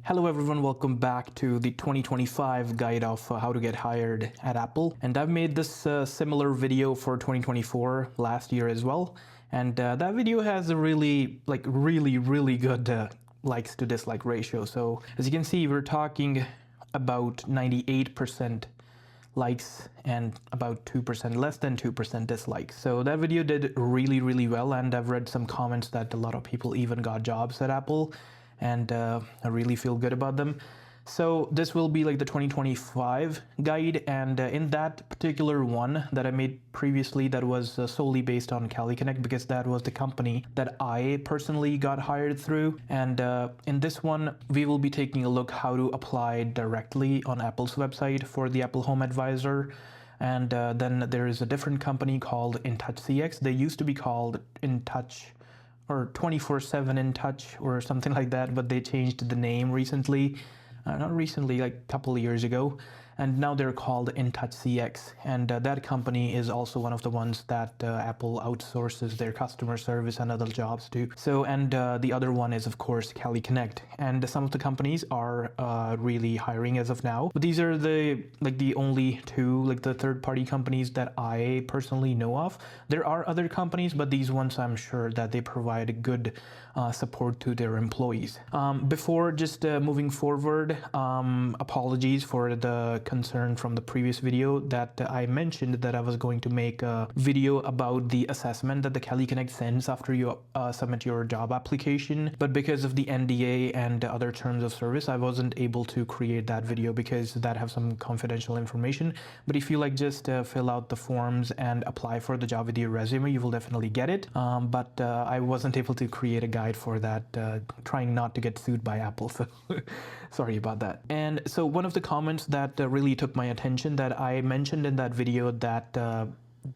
Hello everyone, welcome back to the 2025 guide of how to get hired at Apple. And I've made this similar video for 2024 last year as well. And that video has a really good likes to dislike ratio. So as you can see, we're talking about 98% likes and about 2%, less than 2% dislikes. So that video did really well, and I've read some comments that a lot of people even got jobs at Apple, and I really feel good about them. So this will be like the 2025 guide, and in that particular one that I made previously, that was solely based on CaliConnect because that was the company that I personally got hired through. And in this one, we will be taking a look how to apply directly on Apple's website for the Apple Home Advisor. And then there is a different company called InTouch CX. They used to be called InTouch or 24/7 InTouch or something like that, but they changed the name recently. Not recently, like a couple of years ago, and now they're called InTouch CX, and that company is also one of the ones that Apple outsources their customer service and other jobs to. So, and the other one is of course CaliConnect, and some of the companies are really hiring as of now. But these are the only two, like the third-party companies that I personally know of. There are other companies, but these ones I'm sure that they provide good support to their employees. Before just moving forward, apologies for the concern from the previous video that I mentioned that I was going to make a video about the assessment that the CaliConnect sends after you submit your job application, but because of the NDA and other terms of service, I wasn't able to create that video because that have some confidential information. But if you just fill out the forms and apply for the job with your resume, you will definitely get it. But I wasn't able to create a guide for that, trying not to get sued by Apple, so sorry about that. And so one of the comments that really took my attention, that I mentioned in that video, that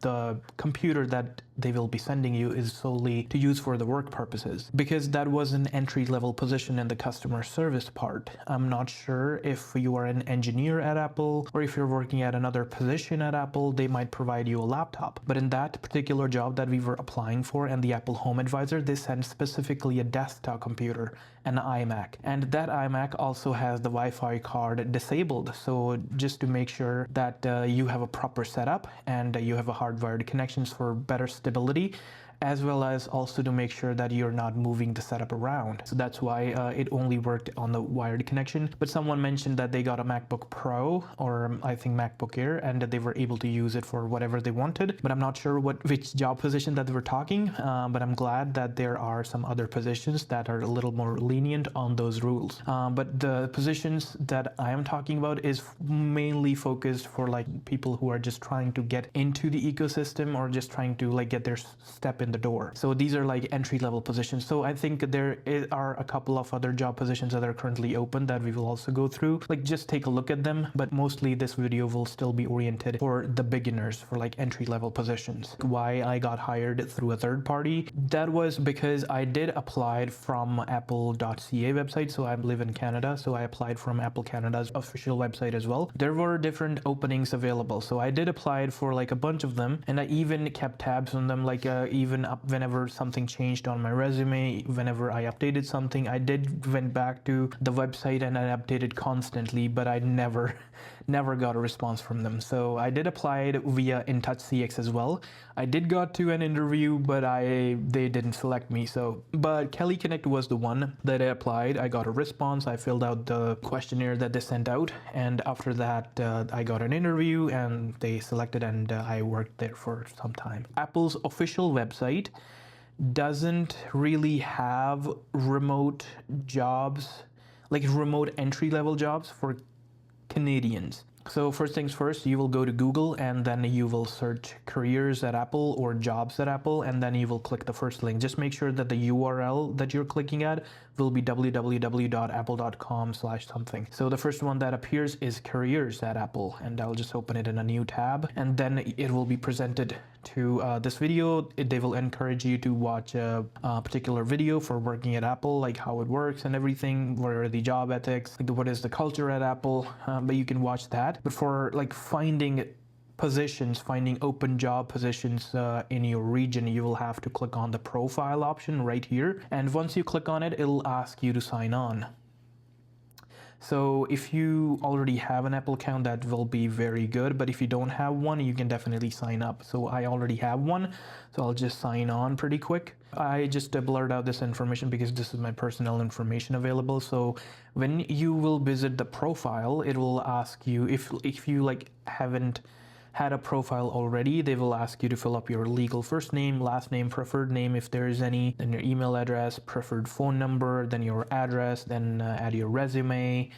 the computer that they will be sending you is solely to use for the work purposes, because that was an entry-level position in the customer service part. I'm not sure if you are an engineer at Apple or if you're working at another position at Apple, they might provide you a laptop. But in that particular job that we were applying for and the Apple Home Advisor, they sent specifically a desktop computer, an iMac. And that iMac also has the Wi-Fi card disabled. So just to make sure that you have a proper setup and you have a hardwired connections for better stability, as well as also to make sure that you're not moving the setup around. So that's why it only worked on the wired connection. But someone mentioned that they got a MacBook Pro, or I think MacBook Air, and that they were able to use it for whatever they wanted. But I'm not sure which job position that we're talking, but I'm glad that there are some other positions that are a little more lenient on those rules. But the positions that I am talking about is mainly focused for people who are just trying to get into the ecosystem or just trying to get their step in the door. So these are entry-level positions. So I think there are a couple of other job positions that are currently open that we will also go through. Just take a look at them, but mostly this video will still be oriented for the beginners, for entry-level positions. Why I got hired through a third party, that was because I did apply from apple.ca website. So I live in Canada, so I applied from Apple Canada's official website as well. There were different openings available, so I did apply for a bunch of them, and I even kept tabs on them, even up whenever something changed on my resume, whenever I updated something, I went back to the website and I updated constantly, but I never got a response from them. So I did apply it via InTouch CX as well. I did got to an interview, but they didn't select me. But CaliConnect was the one that I applied. I got a response. I filled out the questionnaire that they sent out, and after that I got an interview and they selected, and I worked there for some time. Apple's official website doesn't really have remote jobs, remote entry-level jobs for Canadians. So first things first, you will go to Google and then you will search careers at Apple or jobs at Apple, and then you will click the first link. Just make sure that the URL that you're clicking at will be www.apple.com/something. So the first one that appears is careers at Apple, and I'll just open it in a new tab, and then it will be presented to this video. They will encourage you to watch a particular video for working at Apple, how it works and everything, what are the job ethics, what is the culture at Apple, but you can watch that. But for finding positions, finding open job positions in your region, you will have to click on the profile option right here. And once you click on it, it'll ask you to sign on. So if you already have an Apple account, that will be very good. But if you don't have one, you can definitely sign up. So I already have one, so I'll just sign on pretty quick. I just blurred out this information because this is my personal information available. So when you will visit the profile, it will ask you if you like haven't had a profile already, they will ask you to fill up your legal first name, last name, preferred name if there is any, then your email address, preferred phone number, then your address, then add your resume,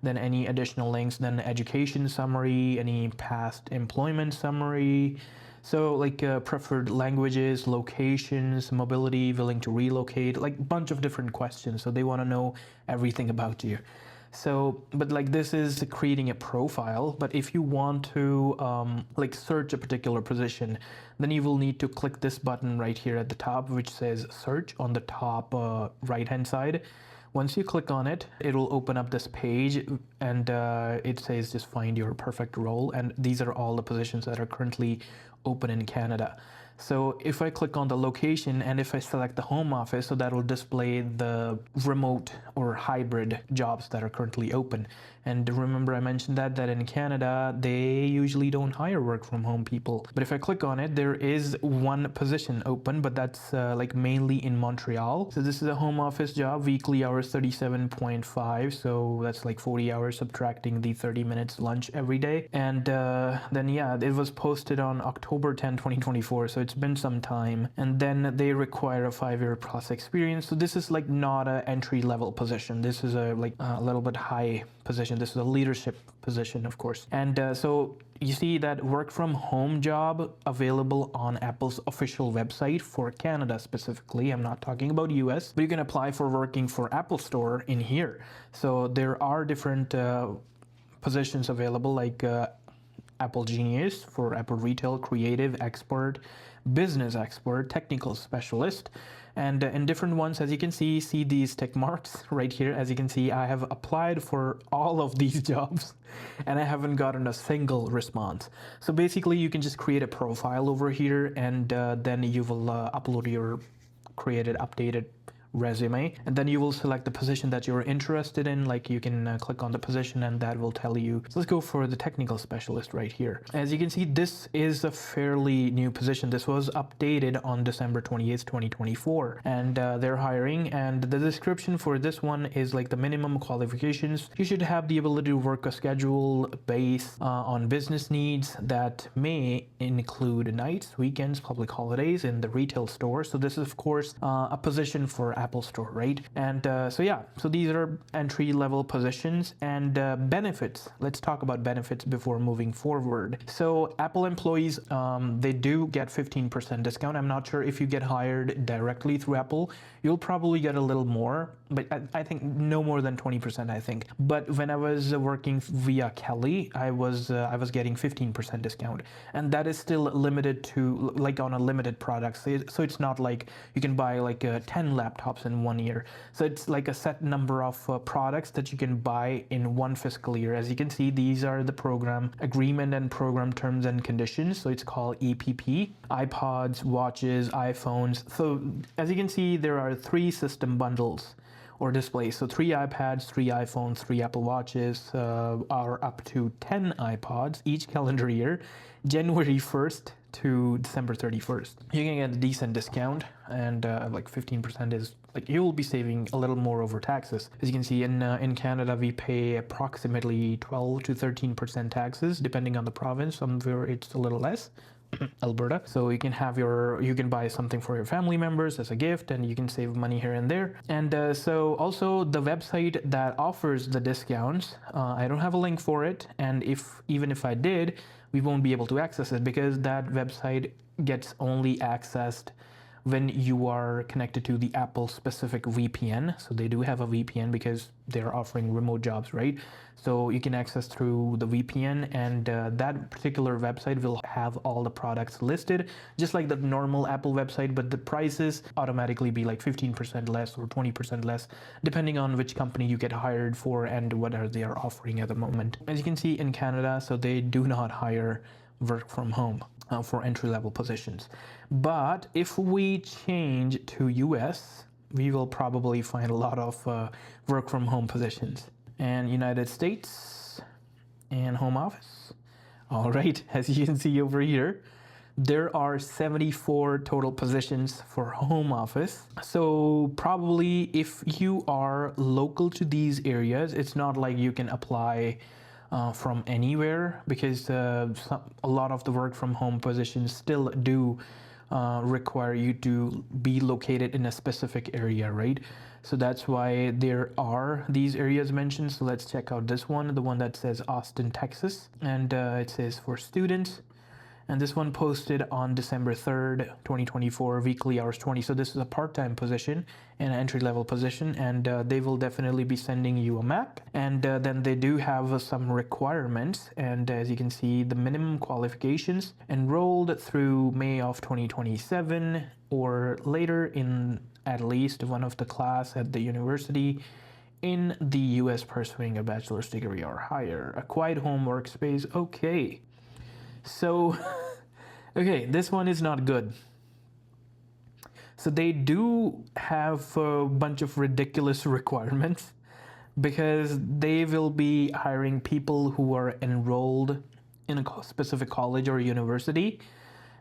then any additional links, then education summary, any past employment summary. So like preferred languages, locations, mobility, willing to relocate, like a bunch of different questions. So they want to know everything about you. So, but like this is creating a profile, but if you want to like search a particular position, then you will need to click this button right here at the top, which says search on the top right hand side. Once you click on it, it will open up this page and it says just find your perfect role. And these are all the positions that are currently open in Canada. So if I click on the location and if I select the home office, so that will display the remote or hybrid jobs that are currently open. And remember I mentioned that in Canada, they usually don't hire work from home people. But if I click on it, there is one position open, but that's like mainly in Montreal. So this is a home office job, weekly hours 37.5. So that's like 40 hours subtracting the 30 minutes lunch every day. And then yeah, it was posted on October 10, 2024. So it's been some time. And then they require a 5-year plus experience. So this is like not an entry level position. This is a like a little bit high position. This is a leadership position, of course. And so you see that work from home job available on Apple's official website for Canada specifically. I'm not talking about US, but you can apply for working for Apple Store in here. So there are different positions available like Apple Genius for Apple Retail, Creative Expert, Business Expert, Technical Specialist. And in different ones, as you can see these tick marks right here. As you can see, I have applied for all of these jobs and I haven't gotten a single response. So basically you can just create a profile over here and then you will upload your created, updated resume, and then you will select the position that you're interested in. Like you can click on the position and that will tell you. So let's go for the technical specialist right here. As you can see, this is a fairly new position. This was updated on December 28th, 2024, and they're hiring. And the description for this one is like the minimum qualifications. You should have the ability to work a schedule based on business needs that may include nights, weekends, public holidays in the retail store. So this is of course a position for Apple Store, right? And so yeah, so these are entry level positions. And benefits, let's talk about benefits before moving forward. So Apple employees, they do get 15% discount. I'm not sure if you get hired directly through Apple, you'll probably get a little more, but I think no more than 20%, I think. But when I was working via Kelly, I was getting 15% discount, and that is still limited to like on a limited product. So it's not like you can buy like 10 laptops in 1 year. So it's like a set number of products that you can buy in one fiscal year. As you can see, these are the program agreement and program terms and conditions. So it's called EPP, iPods, watches, iPhones. So as you can see, there are 3 system bundles or displays. So 3 iPads, 3 iPhones, 3 Apple Watches, are up to 10 iPods each calendar year, January 1st to December 31st. You can get a decent discount, and like 15% is like you'll be saving a little more over taxes. As you can see in Canada, we pay approximately 12 to 13% taxes depending on the province. Somewhere it's a little less. Alberta. So you can buy something for your family members as a gift, and you can save money here and there. And so also the website that offers the discounts, I don't have a link for it, and even if I did, we won't be able to access it because that website gets only accessed when you are connected to the Apple specific VPN. So they do have a VPN because they're offering remote jobs, right? So you can access through the VPN, and that particular website will have all the products listed, just like the normal Apple website, but the prices automatically be like 15% less or 20% less, depending on which company you get hired for and what they are offering at the moment. As you can see in Canada, so they do not hire work from home for entry-level positions. But if we change to US, we will probably find a lot of work from home positions. and United States, and home office. All right, as you can see over here, there are 74 total positions for home office. So probably if you are local to these areas, it's not like you can apply from anywhere, because a lot of the work from home positions still do require you to be located in a specific area, right? So that's why there are these areas mentioned. So let's check out this one, the one that says Austin, Texas, and it says for students. And this one posted on December 3rd, 2024, weekly hours 20. So this is a part-time position and an entry-level position, and they will definitely be sending you a map. And then they do have some requirements. And as you can see, the minimum qualifications: enrolled through May of 2027 or later in at least one of the class at the university in the US pursuing a bachelor's degree or higher. A quiet home workspace. Okay. So, okay, this one is not good. So they do have a bunch of ridiculous requirements, because they will be hiring people who are enrolled in a specific college or university,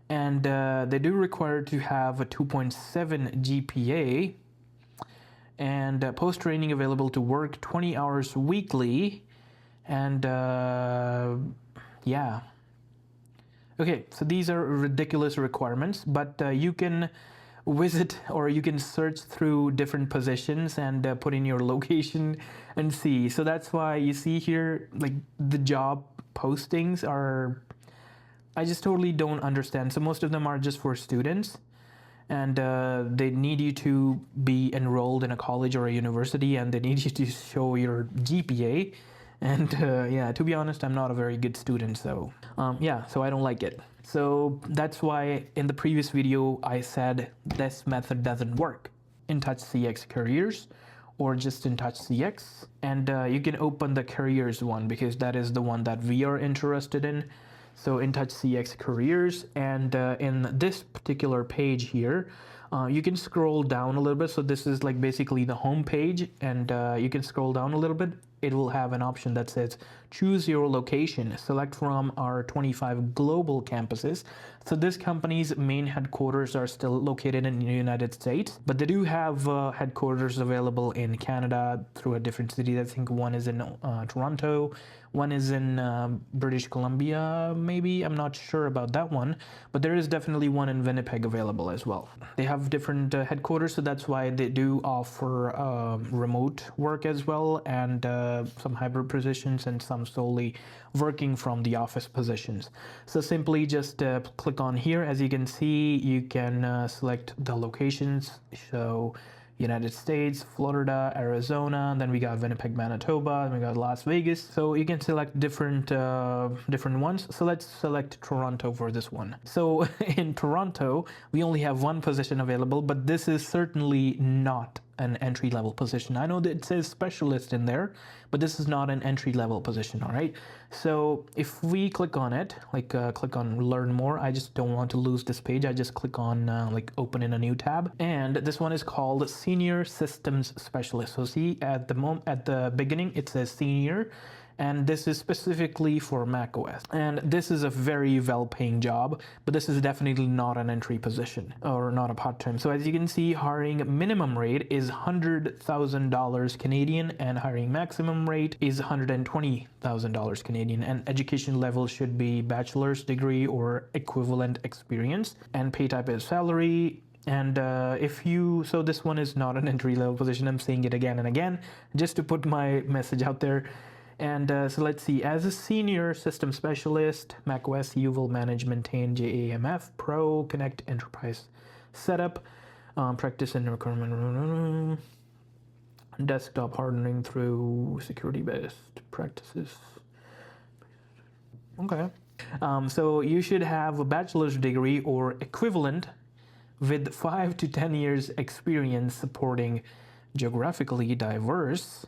and they do require to have a 2.7 GPA, and post-training available to work 20 hours weekly, and yeah. Okay, so these are ridiculous requirements, but you can visit or you can search through different positions and put in your location and see. So that's why you see here, like, the job postings are, I just totally don't understand. So most of them are just for students, and they need you to be enrolled in a college or a university, and they need you to show your GPA. And yeah, to be honest, I'm not a very good student, so yeah, so I don't like it. So that's why in the previous video I said this method doesn't work. InTouch CX careers, or just InTouch CX, and you can open the careers one, because that is the one that we are interested in. So InTouch CX careers, and in this particular page here, you can scroll down a little bit. So this is like basically the home page, and you can scroll down a little bit. It will have an option that says choose your location, select from our 25 global campuses. So this company's main headquarters are still located in the United States, but they do have headquarters available in Canada through a different city. I think one is in Toronto, one is in British Columbia, maybe. I'm not sure about that one, but there is definitely one in Winnipeg available as well. They have different headquarters, so that's why they do offer remote work as well, and some hybrid positions, and some solely working from the office positions. So simply just click on here. As you can see, you can select the locations. So United States, Florida, Arizona, then we got Winnipeg, Manitoba, and we got Las Vegas. So you can select different ones. So let's select Toronto for this one. So in Toronto, we only have one position available, but this is certainly not an entry-level position. I know that it says specialist in there, but this is not an entry-level position, all right? So if we click on it, like click on learn more, I just don't want to lose this page. I just click on like open in a new tab, and this one is called Senior Systems Specialist. So see, at the beginning it says senior, and this is specifically for macOS. And this is a very well-paying job, but this is definitely not an entry position, or not a part-time. So as you can see, hiring minimum rate is $100,000 Canadian, and hiring maximum rate is $120,000 Canadian, and education level should be bachelor's degree or equivalent experience, and pay type is salary. And so this one is not an entry-level position. I'm saying it again and again, just to put my message out there. And so let's see, as a senior system specialist, macOS, you will manage, maintain JAMF, Pro, Connect, Enterprise Setup, practice and requirement, desktop hardening through security-based practices. Okay. So you should have a bachelor's degree or equivalent with 5 to 10 years experience supporting geographically diverse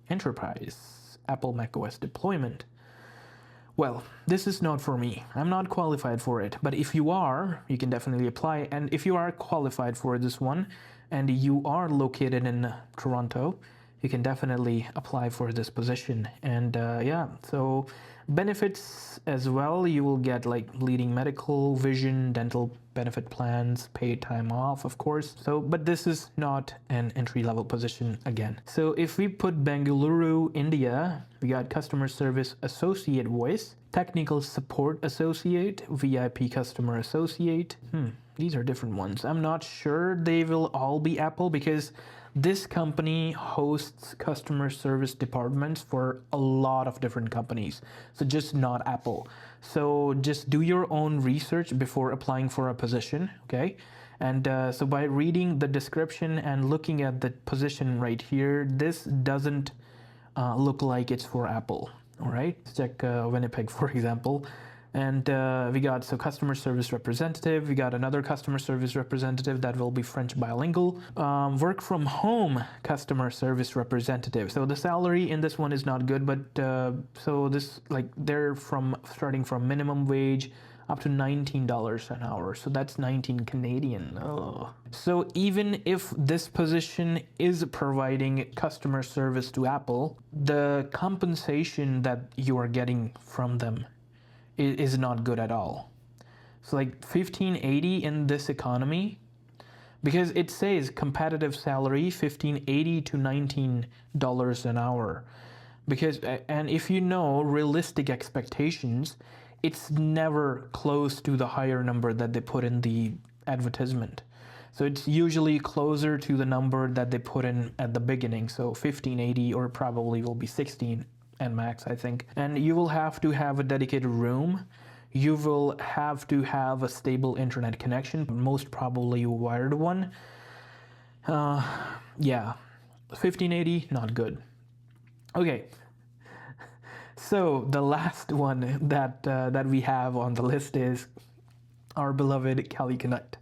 enterprise Apple macOS deployment. Well, this is not for me. I'm not qualified for it, but if you are, you can definitely apply. And if you are qualified for this one, and you are located in Toronto, you can definitely apply for this position. And yeah, so benefits as well, you will get like leading medical, vision, dental benefit plans, paid time off, of course. So, but this is not an entry-level position again. So if we put Bengaluru, India, we got customer service associate voice, technical support associate, VIP customer associate. These are different ones. I'm not sure they will all be Apple, because this company hosts customer service departments for a lot of different companies. So just not Apple. So just do your own research before applying for a position, okay? And so by reading the description and looking at the position right here, this doesn't look like it's for Apple. All right, let's check Winnipeg, for example. And we got customer service representative. We got another customer service representative that will be French bilingual. Work from home customer service representative. So the salary in this one is not good, but so this, like, they're starting from minimum wage up to $19 an hour. So that's 19 Canadian. Oh. So even if this position is providing customer service to Apple, the compensation that you are getting from them is not good at all. So like 1580 in this economy, because it says competitive salary 1580 to $19 an hour. Because, and if you know realistic expectations, it's never close to the higher number that they put in the advertisement. So it's usually closer to the number that they put in at the beginning. So 1580, or probably will be 16 and max, I think. And you will have to have a dedicated room. You will have to have a stable internet connection, most probably a wired one. Yeah, 1580, not good. Okay. So the last one that we have on the list is our beloved Cali Connect.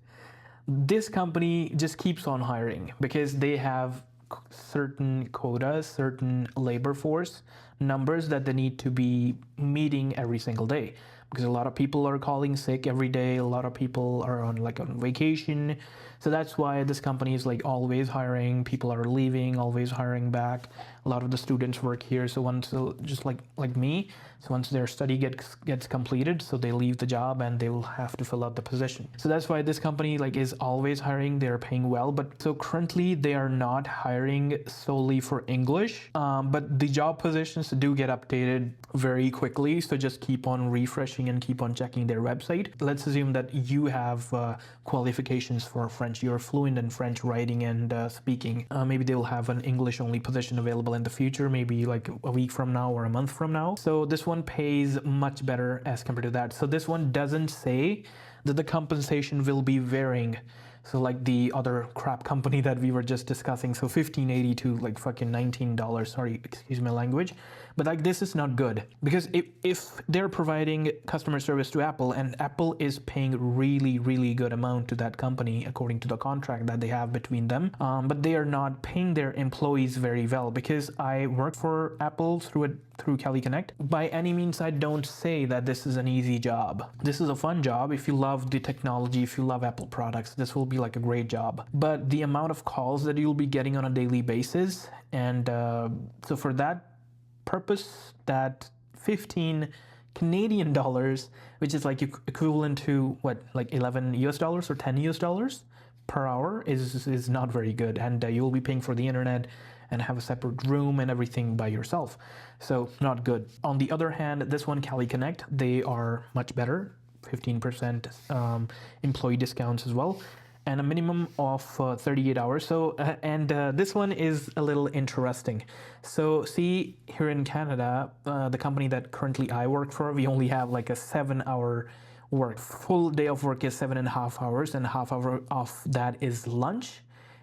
This company just keeps on hiring because they have certain quotas, certain labor force numbers that they need to be meeting every single day, because a lot of people are calling sick every day, a lot of people are on vacation. So that's why this company is like always hiring. People are leaving, always hiring back. A lot of the students work here, so once, just like me, so once their study gets completed, so they leave the job and they will have to fill out the position. So that's why this company is always hiring. They're paying well, but so currently they are not hiring solely for English, but the job positions do get updated very quickly, so just keep on refreshing and keep on checking their website. Let's assume that you have qualifications for French. You're fluent in French writing and speaking. Maybe they will have an English only position available in the future, maybe like a week from now or a month from now. So this one pays much better as compared to that. So this one doesn't say that the compensation will be varying. So like the other crap company that we were just discussing, so 1580 to fucking $19, sorry, excuse my language. But this is not good, because if they're providing customer service to Apple, and Apple is paying really good amount to that company according to the contract that they have between them, but they are not paying their employees very well. Because I work for Apple through Cali Connect, by any means I don't say that this is an easy job. This is a fun job. If you love the technology, if you love Apple products, this will be a great job. But the amount of calls that you'll be getting on a daily basis, and so for that purpose, that 15 Canadian dollars, which is equivalent to what, $11 US or $10 US per hour, is not very good. And you'll be paying for the internet and have a separate room and everything by yourself. So not good. On the other hand, this one, Cali Connect, they are much better. 15% employee discounts as well, and a minimum of 38 hours. So, and this one is a little interesting. So see, here in Canada, the company that currently I work for, we only have a 7-hour work. Full day of work is 7.5 hours, and half hour of that is lunch.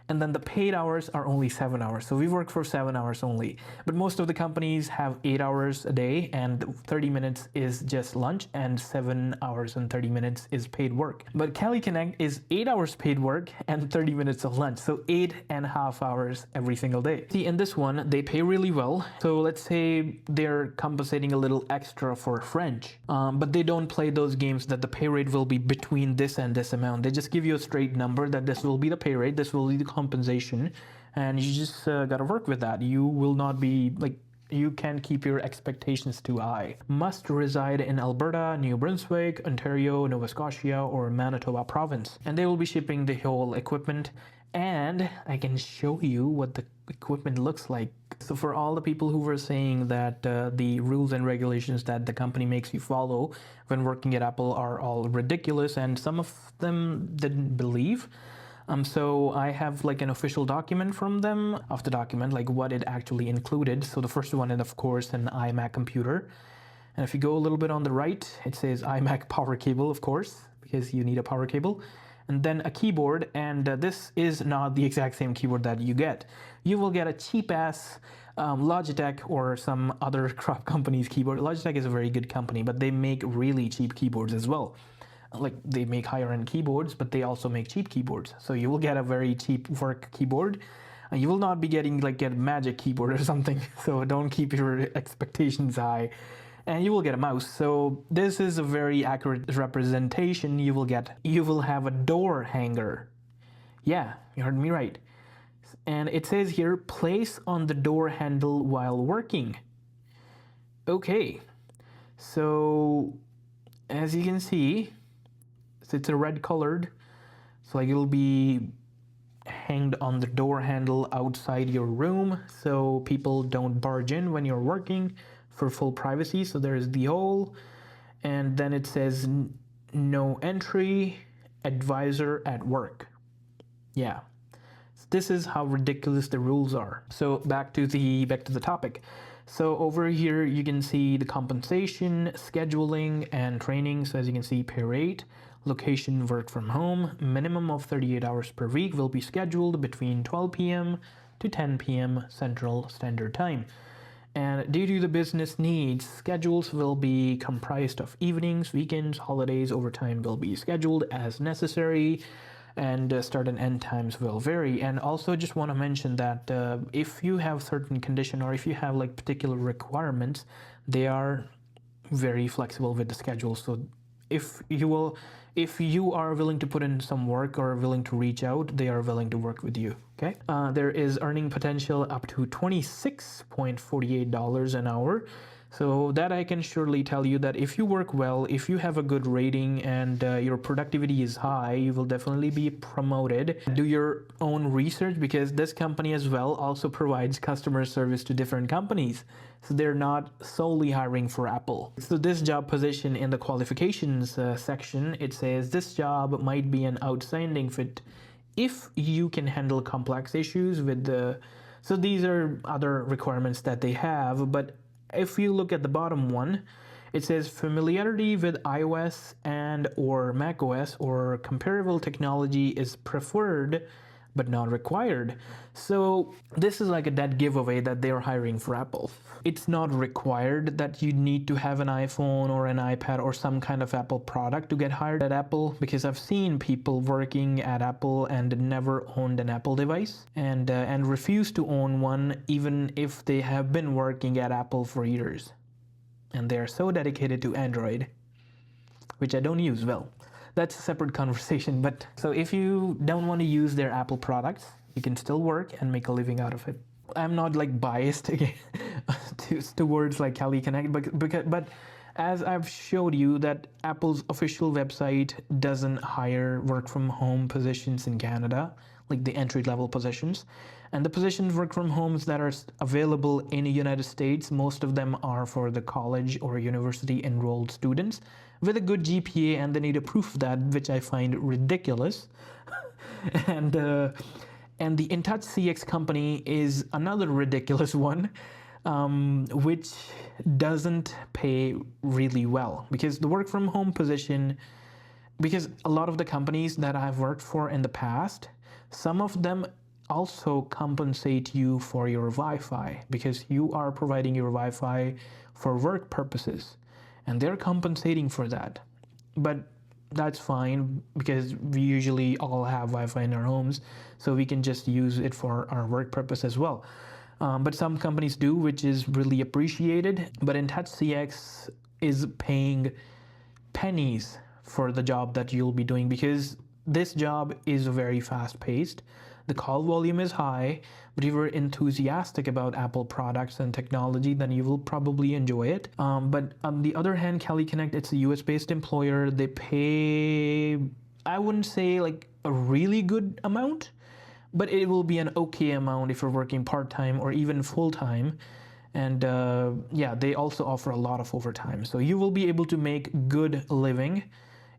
And then the paid hours are only 7 hours. So we work for 7 hours only. But most of the companies have 8 hours a day, and 30 minutes is just lunch, and 7 hours and 30 minutes is paid work. But Cali Connect is 8 hours paid work and 30 minutes of lunch. So 8.5 hours every single day. See, in this one, they pay really well. So let's say they're compensating a little extra for French, but they don't play those games that the pay rate will be between this and this amount. They just give you a straight number that this will be the pay rate, this will be the compensation, and you just gotta work with that. You will not be like, you can't keep your expectations too high. Must reside in Alberta, New Brunswick, Ontario, Nova Scotia, or Manitoba province. And they will be shipping the whole equipment. And I can show you what the equipment looks like. So for all the people who were saying that the rules and regulations that the company makes you follow when working at Apple are all ridiculous, and some of them didn't believe. So I have like an official document from them of the document, like what it actually included. So the first one is of course an iMac computer. And if you go a little bit on the right, it says iMac power cable, of course, because you need a power cable. And then a keyboard, and this is not the exact same keyboard that you get. You will get a cheap ass Logitech or some other crap company's keyboard. Logitech is a very good company, but they make really cheap keyboards as well. Like they make higher end keyboards, but they also make cheap keyboards. So you will get a very cheap work keyboard. You will not be getting like a magic keyboard or something. So don't keep your expectations high. And you will get a mouse. So this is a very accurate representation. You will have a door hanger. Yeah, you heard me right. And it says here, place on the door handle while working. Okay. So as you can see, it's a red colored, so like it'll be hanged on the door handle outside your room so people don't barge in when you're working, for full privacy. So there's the hole, and then it says no entry, advisor at work. Yeah, this is how ridiculous the rules are. So back to the topic. So over here you can see the compensation, scheduling, and training. So as you can see, pay rate, location, work from home, minimum of 38 hours per week will be scheduled between 12 p.m. to 10 p.m. Central Standard Time. And due to the business needs, schedules will be comprised of evenings, weekends, holidays. Overtime will be scheduled as necessary, and start and end times will vary. And also just want to mention that if you have certain condition, or if you have like particular requirements, they are very flexible with the schedule. So if you are willing to put in some work or willing to reach out, they are willing to work with you. Okay. There is earning potential up to $26.48 an hour. So that I can surely tell you that if you work well, if you have a good rating, and your productivity is high, you will definitely be promoted. Do your own research, because this company as well also provides customer service to different companies. So they're not solely hiring for Apple. So this job position in the qualifications section, it says this job might be an outstanding fit if you can handle complex issues with the... So these are other requirements that they have, but if you look at the bottom one, it says familiarity with iOS and or macOS or comparable technology is preferred but not required. So this is like a dead giveaway that they're hiring for Apple. It's not required that you need to have an iPhone or an iPad or some kind of Apple product to get hired at Apple, because I've seen people working at Apple and never owned an Apple device and refuse to own one even if they have been working at Apple for years. And they're so dedicated to Android, which I don't use. Well, that's a separate conversation. But so if you don't want to use their Apple products, you can still work and make a living out of it. I'm not like biased again towards like Cali Connect, but as I've showed you that Apple's official website doesn't hire work from home positions in Canada, like the entry level positions. And the positions work from homes that are available in the United States, most of them are for the college or university enrolled students with a good GPA, and they need a proof of that, which I find ridiculous. and the InTouch CX company is another ridiculous one, which doesn't pay really well, because the work from home position, because a lot of the companies that I've worked for in the past, some of them also compensate you for your Wi-Fi, because you are providing your Wi-Fi for work purposes, and they're compensating for that. But that's fine, because we usually all have Wi-Fi in our homes, so we can just use it for our work purpose as well. But some companies do, which is really appreciated. But InTouch CX is paying pennies for the job that you'll be doing, because this job is very fast-paced. The call volume is high, but if you're enthusiastic about Apple products and technology, then you will probably enjoy it. But on the other hand, Kelly Connect, it's a US-based employer. They pay, I wouldn't say like a really good amount, but it will be an okay amount if you're working part-time or even full-time. And yeah, they also offer a lot of overtime. So you will be able to make good living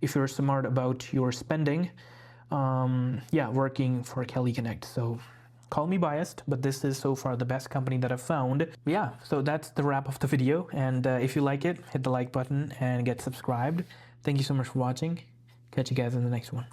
if you're smart about your spending. Yeah, working for Kelly Connect. So call me biased, but this is so far the best company that I've found. But yeah, so that's the wrap of the video. And if you like it, hit the like button and get subscribed. Thank you so much for watching. Catch you guys in the next one.